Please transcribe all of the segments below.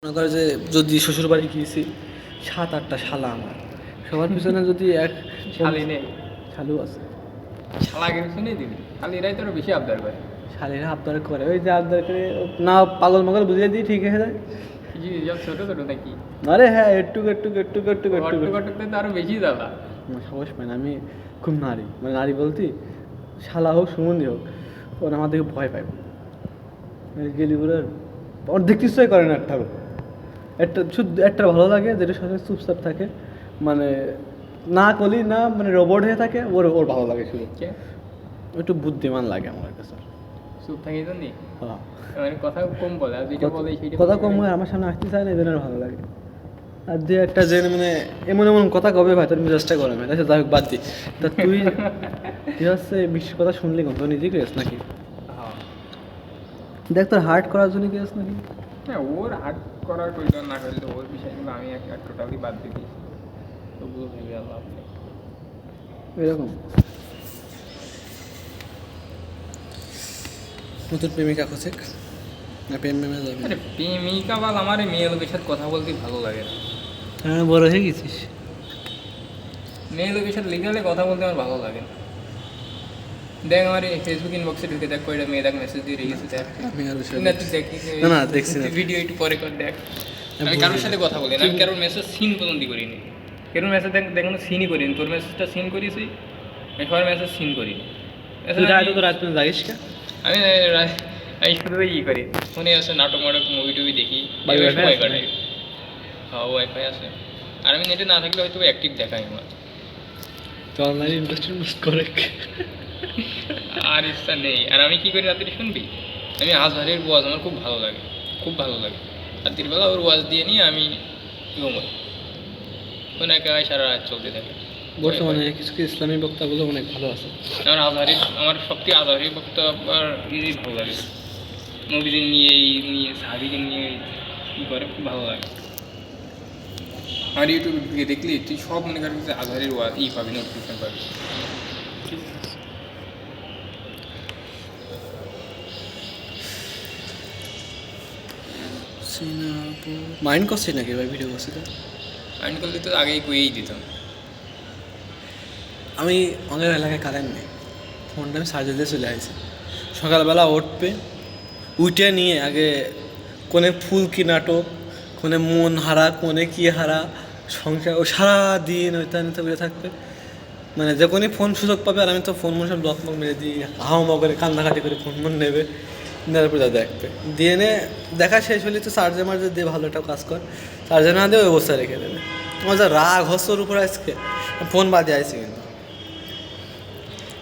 মনে করে যে যদি শ্বশুরবাড়ি গিয়েছি 7-8টা শালা আমার সবার পিছনে যদি এক শালি নেই, শালু আছে, শালাকে শুনেই দিবি। শালিরাই তোর বেশি আবদার করে। শালিরা আবদার করে, ওই যে আবদার করে না পাগল মাগল বুঝিয়ে দিই ঠিক হয়ে যায়। কি সব ছোট ছোট নাকি? আরে হ্যাঁ, একটু একটু একটু একটু একটু কটক কটকতে তো আরো বেশি জ্বালা। সাহস পাই না আমি, খুব নারী মানে নারী বলতে শালা হোক সুমন্দি হোক, ওরা আমার দিকে ভয় পায়। গেলি বলে ওর দেখতে ইচ্ছাই করে না। একটা শুধু একটা ভালো লাগে যেটা সাথে চুপচাপ থাকে, মানে না কলি না মানে রোবট হয়ে থাকে, ওর ওর ভালো লাগে শুধু। একটু বুদ্ধিমান লাগে আমার কাছে। চুপ থাকি তো নি, হ্যাঁ, মানে কথা কম বলে, আর যেটা বলে সেটা কথা কম হয়, আমার সামনে আসতে চায় না, এই জন্য ভালো লাগে। আর যে একটা যে মানে এমন এমন কথা কবে ভাই তোর মেজাজটা গরমে, তাই যাই হোক বাদ দি। তা তুই হচ্ছে বিশেষ কথা শুনলি কোন, তোর নিজেই গেছ নাকি? হ্যাঁ দেখ তোর হার্ট করার জন্য গেছ নাকি? হ্যাঁ, ওর হার্ট করার প্রয়োজন না করলে ওর বিষয়গুলো আমি একটা টোটালি বাদ দিয়ে দিই। তবুও ভেবে আল্লাহ আপনি এরকম নতুন প্রেমিকা খোঁজে না প্রেম মেমে যাবে? আরে প্রেমিকা বল, আমার এই মেয়ে লোকের সাথে কথা বলতে ভালো লাগে না। হ্যাঁ, বড় হয়ে গেছিস। মেয়ে লোকের সাথে লিগালে কথা বলতে আমার ভালো লাগে না। দেখ আমার এই ফেসবুক ইনবক্সে ঢুকে দেখ কয়টা মেয়ে দেখ মেসেজ দিয়ে রেখেছে দেখ। আমি আর না তুই দেখি, না না দেখছি না। ভিডিও একটু পরে কর দেখ। আমি কারোর সাথে কথা বলি না, আমি কারোর মেসেজ সিন পর্যন্ত করিনি। কারোর মেসেজ দেখুন সিনই করিনি, তোর মেসেজটা সিন করিয়েছি, আমি সবার মেসেজ সিন করিনি। তুই রাত তো রাত পর্যন্ত যাইস কে? আমি আমি শুধু ই করি, ফোনে আছে নাটক মাটক মুভি টুভি দেখি, Wi-Fi এভাবে সময় আছে? কাটাই। হ্যাঁ ওয়াইফাই আছে, আর আমি নেটে না থাকলে হয়তো অ্যাক্টিভ দেখাই আমার। তো অনলাইন ইনভেস্টমেন্ট করে আর ইচ্ছা নেই। আর আমি কী করি রাত্রি শুনবি, আমি আজহারের ওয়াজ আমার খুব ভালো লাগে, খুব ভালো লাগে। রাত্রির বেলা ওর ওয়াজ দিয়ে নিয়ে আমি ঘুমোই, ওখানে একেবারে সারা রাত চলতে থাকে। বর্তমানে কিছু কিছু ইসলামী বক্তাগুলো অনেক ভালো আছে। আমার আজহারের, আমার সবথেকে আজহারের বক্তা আর ইয়ে ভালো লাগে, নবীদের নিয়ে নিয়ে সাহাবিকে নিয়ে কী করে, খুব ভালো লাগে। আর ইউটিউবে ঢুকে দেখলি তুই সব মনে করি যে আজহারের ওয়াজ পাবি, নোটিফিকেশন পাবি। মাইন্ড করছিস নাকি ভাই ভিডিও করছি তো? মাইন্ড করলে তো আগেই কয়েই দিতাম। আমি আমাদের এলাকায় কারেন্ট নেই, ফোনটা আমি চার্জে দিয়ে চলে আসছি। সকালবেলা উঠবে, উঠে নিয়ে আগে কোনে ফুল কি নাটক, কোনে মন হারা, কোনে কি হারা সংসার, ও সারাদিন ওইটা নিতে বেড়ে থাকবে। মানে যখনই ফোন সুযোগ পাবে, আর আমি তো ফোন মন সব ব্লক মক মেরে দিই, হাওয়া করে কান্নাকাটি করে ফোন মন নেবে, নেওয়ার পরে দেখবে দিয়ে নে, দেখা শেষ হলে তো চার্জে মার্জে দিয়ে ভালো একটা কাজ কর, চার্জে না দিয়ে ওই অবস্থায় রেখে দেবে। আমার যা রাগ হচ্ছে ওর উপরে আজকে, ফোন বাদে আসছে কিন্তু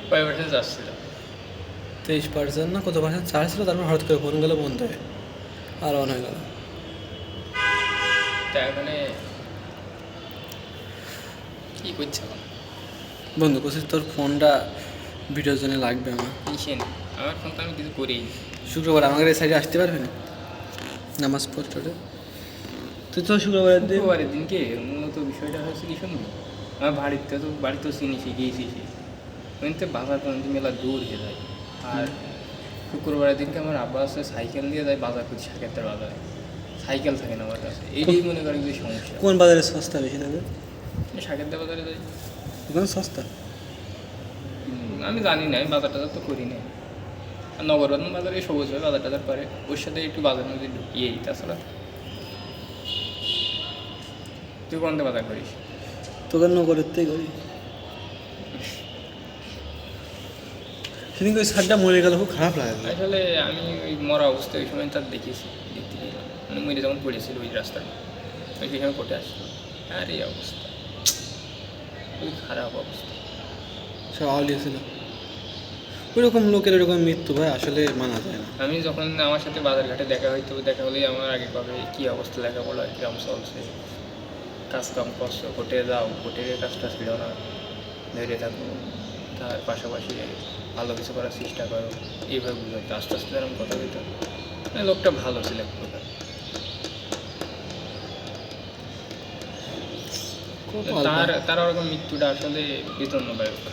কয় পার্সেন্ট আসছিল? 23% না কত পার্সেন্ট চার্জ ছিল, তারপর হঠাৎ করে ফোন গেলো বন্ধ হয়ে আর অন হয়ে গেল। তাই মানে কী করছে এখন? বন্ধু করছিস তোর ফোনটা ভিডিওর জন্য লাগবে আমার। কিসেন আমার ফোন তো আমি কিছু করি। শুক্রবার আমাদের এই সাইডে আসতে পারবে না নামাজ পড়তে? তুই তো শুক্রবারের দিন শুক্রবারের দিনকে মূলত বিষয়টা হয়েছে কি শুনবি, আমার বাড়িতেও চিনি শিখিয়েছি, ওইতে বাজার পর্যন্ত মেলা দূর হয়ে যায়। আর শুক্রবারের দিনকে আমার আব্বা আছে সাইকেল দিয়ে যায় বাজার করছি, শাকেতের বাজারে সাইকেল থাকে না আমার কাছে, এইটাই মনে করি যে সমস্যা। কোন বাজারে সস্তা বেশি থাকে? শাকেতের বাজারে যাই। ওখানে সস্তা? আমি জানি না, আমি বাজার টাজার তো করি না। আর নগরবান্ধব বাজারে সবুজ হয় বাজার টাজার করে, ওর সাথে একটু বাজারের মধ্যে ঢুকিয়েই, তাছাড়া তুই কোনটা বাজার করিস? তোকে নগরের থেকে করি। সেদিন ওই শার্টটা মরে গেল, খুব খারাপ লাগে। আসলে আমি ওই মরা অবস্থায় ওই সময় তার দেখেছি, দেখতে গেলাম মানে মরে যখন পড়েছিল ওই রাস্তায়, ওই সেখানে কোটে আসছিল। আর এই অবস্থা, খুবই খারাপ অবস্থা। সব আউলিয়া ছিল। ওইরকম লোকের এরকম মৃত্যু ভাই আসলে মানা যায় না। আমি যখন আমার সাথে বাজারঘাটে দেখা হইতো, দেখা হলেই আমার আগে কবে কী অবস্থা, লেখাপড়া কিরম চলছে, কাজ কাম করছো, কোটে যাও, কোটের কাজটা ছিল না, ধরে থাকো, তার পাশাপাশি ভালো কিছু করার চেষ্টা করো, এইভাবে বুঝাইতো। আস্তে আস্তে এরকম কথা বলতো, লোকটা ভালো ছিল এক প্রকার। তার ওরকম মৃত্যুটা আসলে বেদনাদায়ক।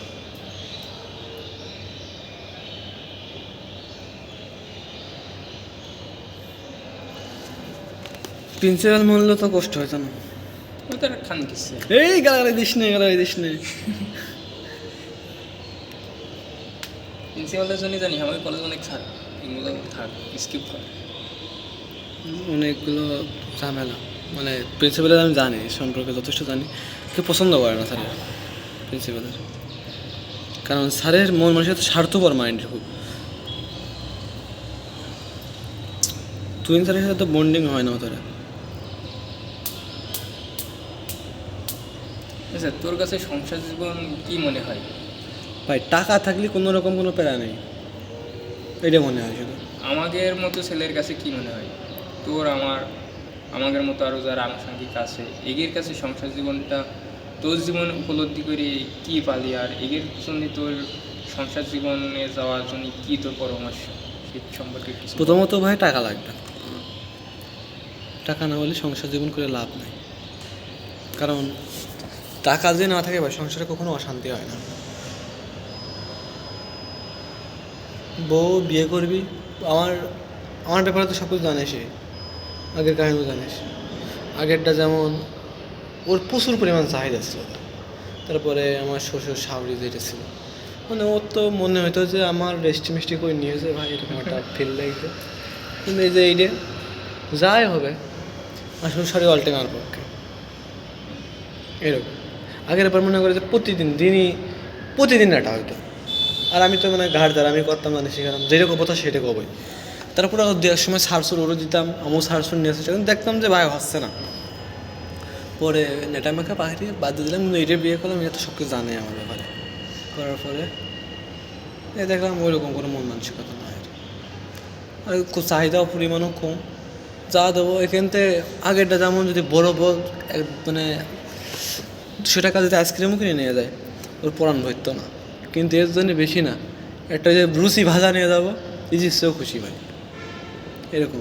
প্রিন্সিপাল মূল্য তো কষ্ট হইতো না। ওই তো একটা খান কিসছে। এই গালাগালি দিস নে, গালাগালি দিস নে। প্রিন্সিপালের জন্যই জানি আমাদের কলেজে অনেক স্যার এগুলো থাক স্কিপ করে। অনেকগুলো ঝামেলা, মানে প্রিন্সিপালের আমি জানি সম্পর্কে যথেষ্ট জানি, কেউ পছন্দ করে না স্যারের, প্রিন্সিপালের। কারণ স্যারের মন মানুষের স্বার্থপর মাইন্ড খুব। তুই স্যারের সাথে তো বন্ডিং হয় না তোরা। আচ্ছা, তোর কাছে সংসার জীবন কি মনে হয়? ভাই টাকা থাকলে কোনো রকম কোনো প্যারা নেই, এটা মনে হয় শুধু। আমাদের মতো ছেলের কাছে কি মনে হয়? তোর আমাদের মতো আরও যারা আনুষঙ্গিক আছে এগের কাছে সংসার জীবনটা তোর জীবন উপলব্ধি করে কী পালি, আর এগের জন্য তোর সংসার জীবনে যাওয়ার জন্য কী তোর পরামর্শ সে সম্পর্কে কিছু বল। প্রথমত ভাই টাকা লাগবে, টাকা না হলে সংসার জীবন করে লাভ নেই। কারণ টাকা যে না থাকে ভাই সংসারে কখনো অশান্তি হয় না। বউ বিয়ে করবি, আমার আমার ব্যাপারে তো সব কিছু জানিসই, আগের কাহিনী জানিস। আগেরটা যেমন ওর প্রচুর পরিমাণ চাহিদা ছিল, তারপরে আমার শ্বশুর শাশুড়ি যেটা ছিল, মানে ওর তো মনে হতো যে আমার রেস্টি মিষ্টি করে নিয়েছে ভাই, এরকম একটা ফিল লাগতো। কিন্তু এই যে এইটা যাই হবে, আর শ্বশুর শাড়ি অল টাইম আমার পক্ষে এরকম। আগের বার মনে করে যে প্রতিদিন এটা হয়তো, আর আমি তো মানে ঘাট দ্বারা আমি করতাম না, শিখালাম যেরকম কথা সেটা কবই। তারপরে দেওয়ার সময় সারসুর ওরও দিতাম, আমিও সারসুর নিয়ে আসছি, কিন্তু দেখতাম যে ভাই হচ্ছে না। পরে নেটামেকা পাহাড়ি বাদ দিয়ে দিলাম, কিন্তু এটা বিয়ে করলাম, এটা তো সব কিছু জানে আমার ব্যাপারে। করার পরে দেখলাম ওই রকম কোনো মন মানসিকতা না, আর খুব চাহিদাও পরিমাণও কম। যা দেবো এখান থেকে আগেরটা যেমন যদি বড় মানে 200 টাকা যদি আইসক্রিমও কিনে নিয়ে যায় ওর পরাণ ভরতো না, কিন্তু এর জন্য বেশি না, একটা যে ব্রুসি ভাজা নিয়ে যাবো ইজিসেও খুশি ভাই, এরকম।